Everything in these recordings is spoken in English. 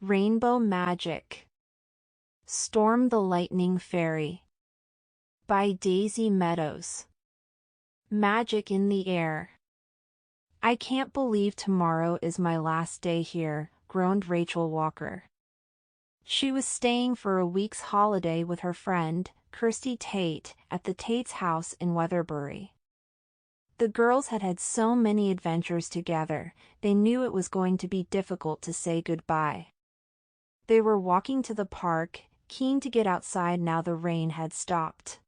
Rainbow Magic. Storm the Lightning Fairy. By Daisy Meadows. Magic in the air. I can't believe tomorrow is my last day here, groaned Rachel Walker. She was staying for a week's holiday with her friend, Kirsty Tate, at the Tate's house in Weatherbury. The girls had had so many adventures together, they knew it was going to be difficult to say goodbye. They were walking to the park, keen to get outside now the rain had stopped.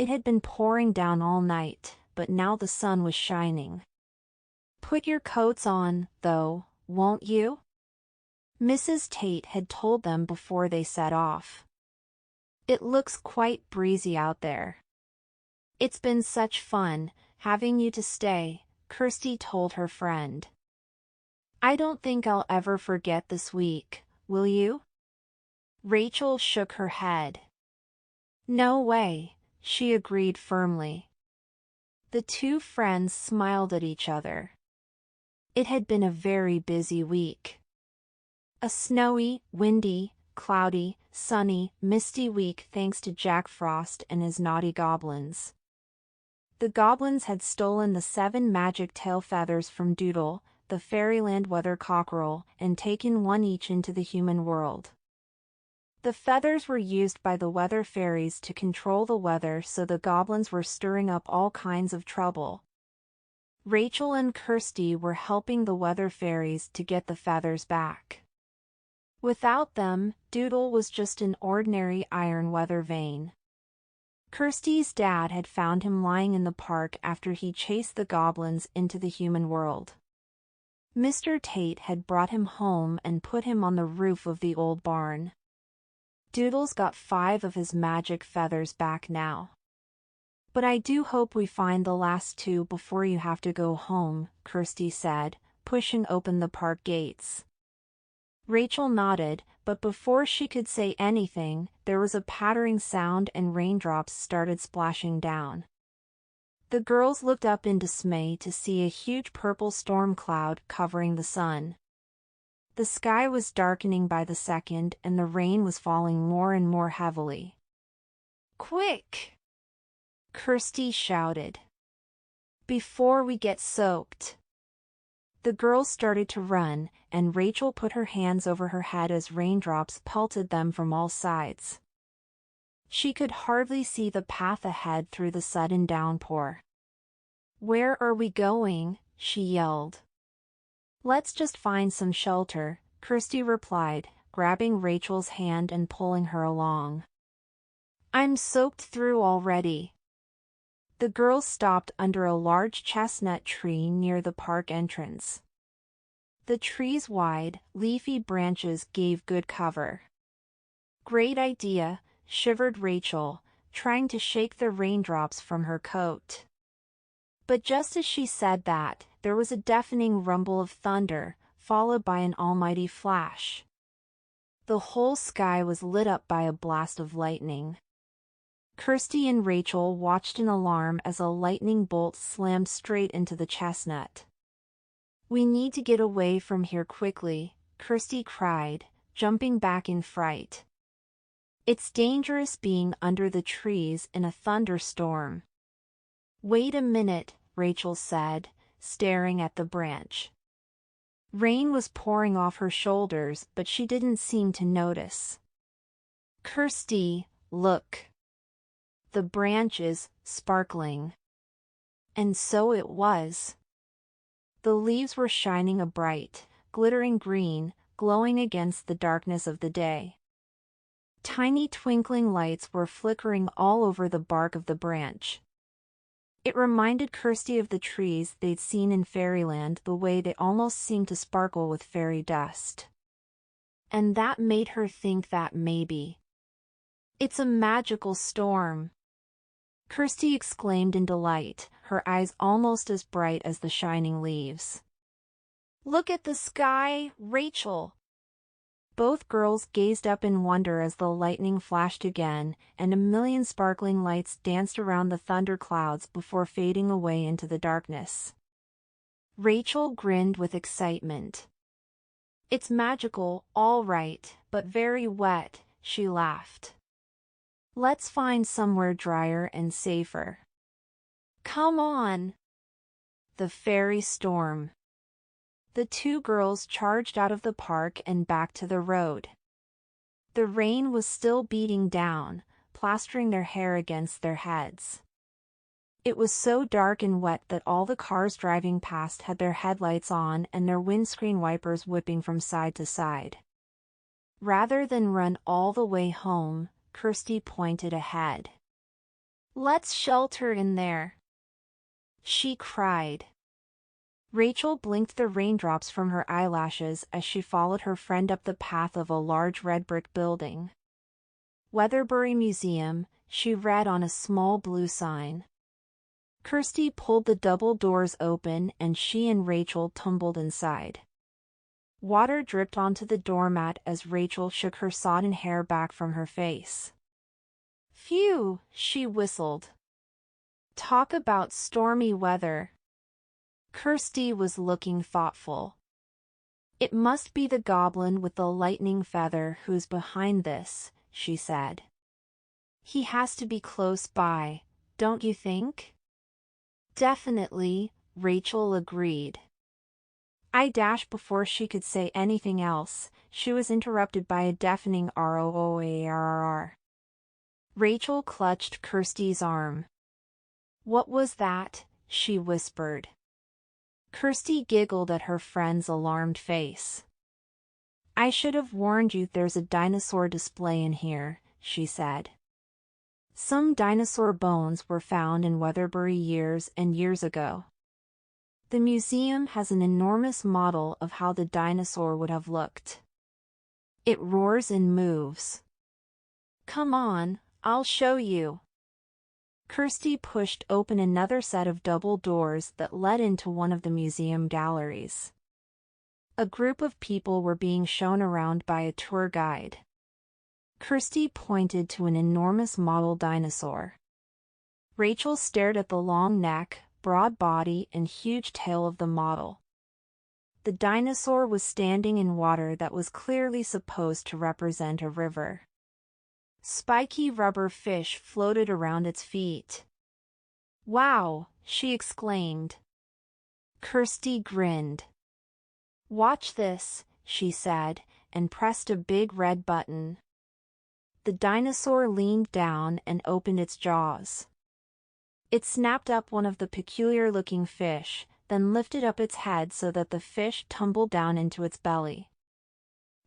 It had been pouring down all night, but now the sun was shining. Put your coats on, though, won't you? Mrs. Tate had told them before they set off. It looks quite breezy out there. It's been such fun, having you to stay, Kirsty told her friend. I don't think I'll ever forget this week, will you? Rachel shook her head. No way, she agreed firmly. The two friends smiled at each other. It had been a very busy week. A snowy, windy, cloudy, sunny, misty week thanks to Jack Frost and his naughty goblins. The goblins had stolen the 7 magic tail feathers from Doodle, the fairyland weather cockerel, and taken one each into the human world. The feathers were used by the weather fairies to control the weather, so the goblins were stirring up all kinds of trouble. Rachel and Kirsty were helping the weather fairies to get the feathers back. Without them, Doodle was just an ordinary iron weather vane. Kirsty's dad had found him lying in the park after he chased the goblins into the human world. Mr. Tate had brought him home and put him on the roof of the old barn. Doodle's got 5 of his magic feathers back now. But I do hope we find the last 2 before you have to go home, Kirsty said, pushing open the park gates. Rachel nodded, but before she could say anything, there was a pattering sound and raindrops started splashing down. The girls looked up in dismay to see a huge purple storm cloud covering the sun. The sky was darkening by the second and the rain was falling more and more heavily. Quick! Kirsty shouted. Before we get soaked. The girls started to run, and Rachel put her hands over her head as raindrops pelted them from all sides. She could hardly see the path ahead through the sudden downpour. Where are we going? She yelled. Let's just find some shelter, Kirsty replied, grabbing Rachel's hand and pulling her along. I'm soaked through already. The girls stopped under a large chestnut tree near the park entrance. The tree's wide, leafy branches gave good cover. Great idea, shivered Rachel, trying to shake the raindrops from her coat. But just as she said that, there was a deafening rumble of thunder, followed by an almighty flash. The whole sky was lit up by a blast of lightning. Kirsty and Rachel watched in alarm as a lightning bolt slammed straight into the chestnut. We need to get away from here quickly, Kirsty cried, jumping back in fright. It's dangerous being under the trees in a thunderstorm. Wait a minute, Rachel said, staring at the branch. Rain was pouring off her shoulders, but she didn't seem to notice. Kirsty, look. The branch is sparkling. And so it was. The leaves were shining a bright, glittering green, glowing against the darkness of the day. Tiny twinkling lights were flickering all over the bark of the branch. It reminded Kirsty of the trees they'd seen in fairyland, the way they almost seemed to sparkle with fairy dust. And that made her think that maybe it's a magical storm. Kirsty exclaimed in delight, her eyes almost as bright as the shining leaves. Look at the sky, Rachel! Both girls gazed up in wonder as the lightning flashed again, and a million sparkling lights danced around the thunder clouds before fading away into the darkness. Rachel grinned with excitement. It's magical, all right, but very wet, she laughed. Let's find somewhere drier and safer. Come on. The fairy storm. The two girls charged out of the park and back to the road. The rain was still beating down, plastering their hair against their heads. It was so dark and wet that all the cars driving past had their headlights on and their windscreen wipers whipping from side to side. Rather than run all the way home, Kirsty pointed ahead. Let's shelter in there, she cried. Rachel blinked the raindrops from her eyelashes as she followed her friend up the path of a large red brick building. Weatherbury Museum, she read on a small blue sign. Kirsty pulled the double doors open and she and Rachel tumbled inside. Water dripped onto the doormat as Rachel shook her sodden hair back from her face. Phew, she whistled. Talk about stormy weather. Kirsty was looking thoughtful. It must be the goblin with the lightning feather who's behind this, she said. He has to be close by, don't you think? Definitely, Rachel agreed. I dashed before she could say anything else. She was interrupted by a deafening roar. Rachel clutched Kirsty's arm. What was that? She whispered. Kirsty giggled at her friend's alarmed face. I should have warned you there's a dinosaur display in here, she said. Some dinosaur bones were found in Weatherbury years and years ago. The museum has an enormous model of how the dinosaur would have looked. It roars and moves. Come on, I'll show you. Kirsty pushed open another set of double doors that led into one of the museum galleries. A group of people were being shown around by a tour guide. Kirsty pointed to an enormous model dinosaur. Rachel stared at the long neck, broad body, and huge tail of the model. The dinosaur was standing in water that was clearly supposed to represent a river. Spiky rubber fish floated around its feet. Wow, she exclaimed. Kirsty grinned. Watch this, she said, and pressed a big red button. The dinosaur leaned down and opened its jaws. It snapped up one of the peculiar-looking fish, then lifted up its head so that the fish tumbled down into its belly.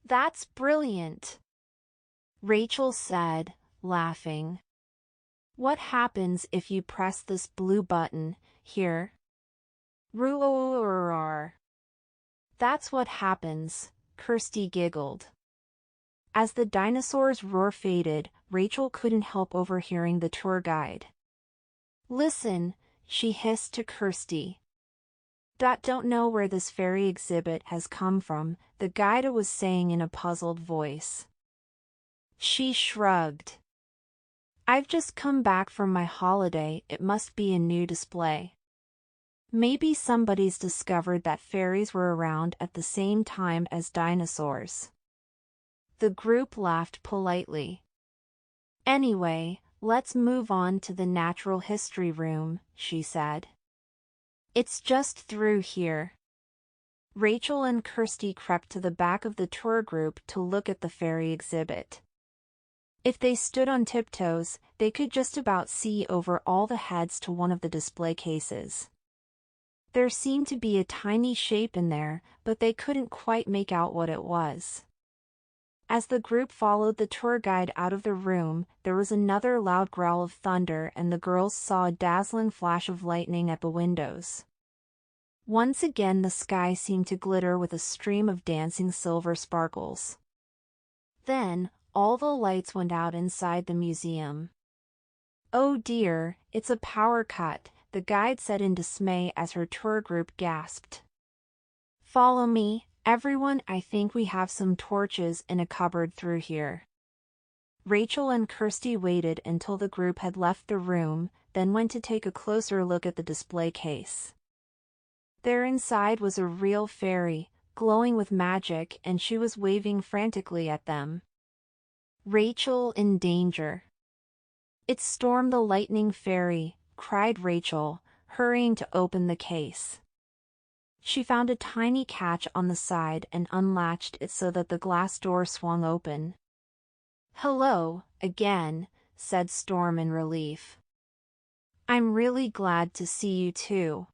That's brilliant, Rachel said, laughing. What happens if you press this blue button, here? Roar. That's what happens, Kirsty giggled. As the dinosaur's roar faded, Rachel couldn't help overhearing the tour guide. Listen, she hissed to Kirsty. Don't know where this fairy exhibit has come from, the guide was saying in a puzzled voice. She shrugged. I've just come back from my holiday, it must be a new display. Maybe somebody's discovered that fairies were around at the same time as dinosaurs. The group laughed politely. Anyway, let's move on to the natural history room, she said. It's just through here. Rachel and Kirsty crept to the back of the tour group to look at the fairy exhibit. If they stood on tiptoes, they could just about see over all the heads to one of the display cases. There seemed to be a tiny shape in there, but they couldn't quite make out what it was. As the group followed the tour guide out of the room, there was another loud growl of thunder and the girls saw a dazzling flash of lightning at the windows. Once again the sky seemed to glitter with a stream of dancing silver sparkles. Then, all the lights went out inside the museum. Oh dear, it's a power cut, the guide said in dismay as her tour group gasped. Follow me, everyone, I think we have some torches in a cupboard through here. Rachel and Kirsty waited until the group had left the room, then went to take a closer look at the display case. There inside was a real fairy, glowing with magic, and she was waving frantically at them. Rachel in danger. It's Storm the Lightning Fairy, cried Rachel, hurrying to open the case. She found a tiny catch on the side and unlatched it so that the glass door swung open. "Hello, again," said Storm in relief. "I'm really glad to see you too."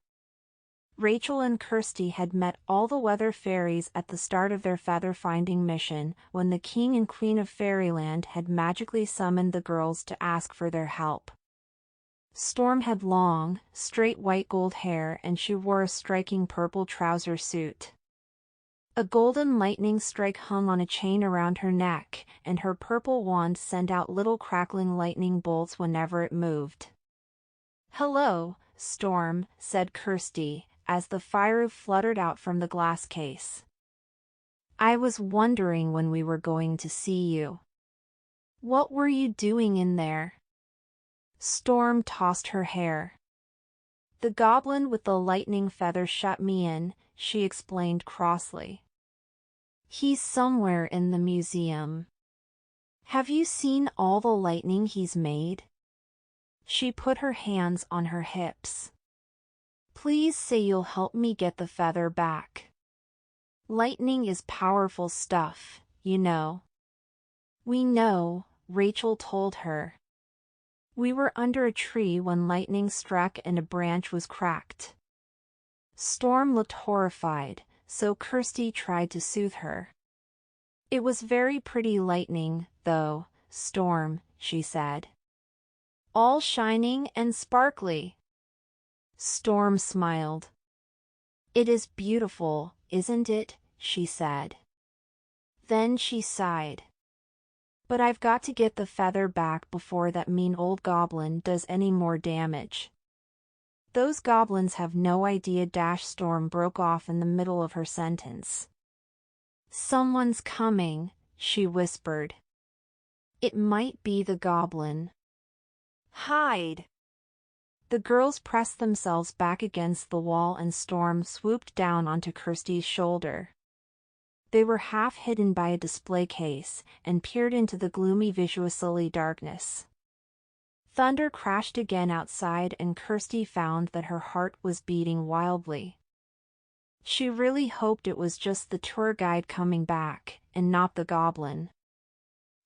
Rachel and Kirsty had met all the weather fairies at the start of their feather-finding mission when the King and Queen of Fairyland had magically summoned the girls to ask for their help. Storm had long, straight white gold hair and she wore a striking purple trouser suit. A golden lightning strike hung on a chain around her neck, and her purple wand sent out little crackling lightning bolts whenever it moved. "Hello, Storm," said Kirsty, as the fire fluttered out from the glass case. "I was wondering when we were going to see you. What were you doing in there?" Storm tossed her hair. "The goblin with the lightning feather shut me in," she explained crossly. "He's somewhere in the museum. Have you seen all the lightning he's made?" She put her hands on her hips. "Please say you'll help me get the feather back. Lightning is powerful stuff, you know." "We know," Rachel told her. "We were under a tree when lightning struck and a branch was cracked." Storm looked horrified, so Kirsty tried to soothe her. "It was very pretty lightning, though, Storm," she said. "All shining and sparkly." Storm smiled. "It is beautiful, isn't it?" she said. Then she sighed. "But I've got to get the feather back before that mean old goblin does any more damage." "Those goblins have no idea." Storm broke off in the middle of her sentence. "Someone's coming," she whispered. "It might be the goblin." "Hide!" The girls pressed themselves back against the wall and Storm swooped down onto Kirsty's shoulder. They were half hidden by a display case and peered into the gloomy visually darkness. Thunder crashed again outside and Kirsty found that her heart was beating wildly. She really hoped it was just the tour guide coming back, and not the goblin.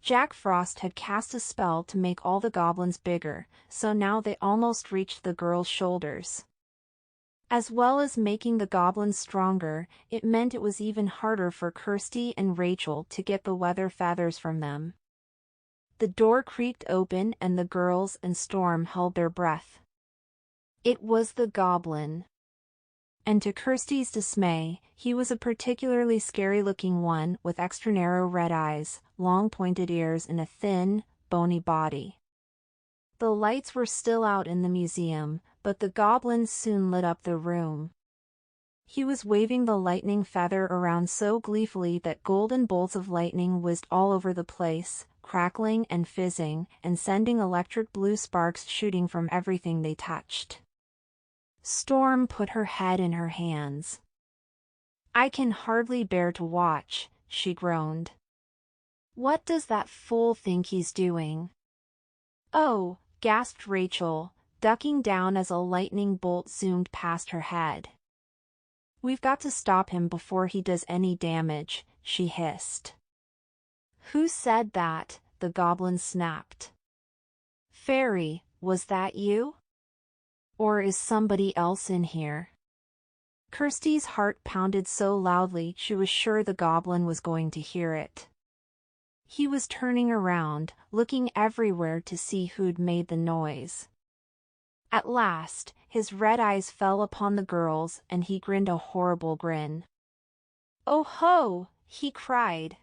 Jack Frost had cast a spell to make all the goblins bigger, so now they almost reached the girls' shoulders. As well as making the goblins stronger, it meant it was even harder for Kirsty and Rachel to get the weather feathers from them. The door creaked open and the girls and Storm held their breath. It was the goblin. And to Kirsty's dismay, he was a particularly scary-looking one with extra narrow red eyes, long pointed ears and a thin, bony body. The lights were still out in the museum, but the goblin soon lit up the room. He was waving the lightning feather around so gleefully that golden bolts of lightning whizzed all over the place, crackling and fizzing, and sending electric blue sparks shooting from everything they touched. Storm put her head in her hands. "I can hardly bear to watch," she groaned. "What does that fool think he's doing?" "Oh," gasped Rachel, ducking down as a lightning bolt zoomed past her head. "We've got to stop him before he does any damage," she hissed. "Who said that?" the goblin snapped. "Fairy, was that you? Or is somebody else in here?" Kirsty's heart pounded so loudly she was sure the goblin was going to hear it. He was turning around, looking everywhere to see who'd made the noise. At last, his red eyes fell upon the girls and he grinned a horrible grin. "Oh ho!" he cried.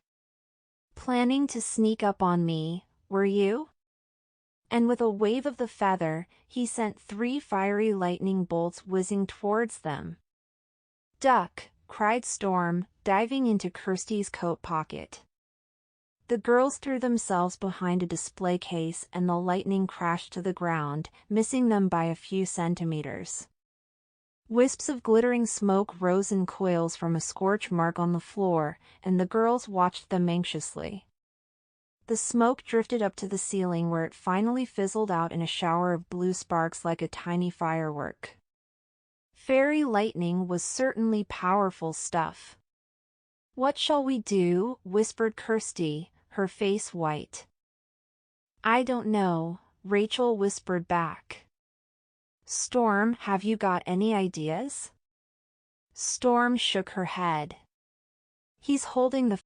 "Planning to sneak up on me, were you?" And with a wave of the feather, he sent 3 fiery lightning bolts whizzing towards them. "Duck!" cried Storm, diving into Kirsty's coat pocket. The girls threw themselves behind a display case and the lightning crashed to the ground, missing them by a few centimeters. Wisps of glittering smoke rose in coils from a scorch mark on the floor, and the girls watched them anxiously. The smoke drifted up to the ceiling where it finally fizzled out in a shower of blue sparks like a tiny firework. Fairy lightning was certainly powerful stuff. "What shall we do?" whispered Kirsty, her face white. "I don't know," Rachel whispered back. "Storm, have you got any ideas?" Storm shook her head. "He's holding the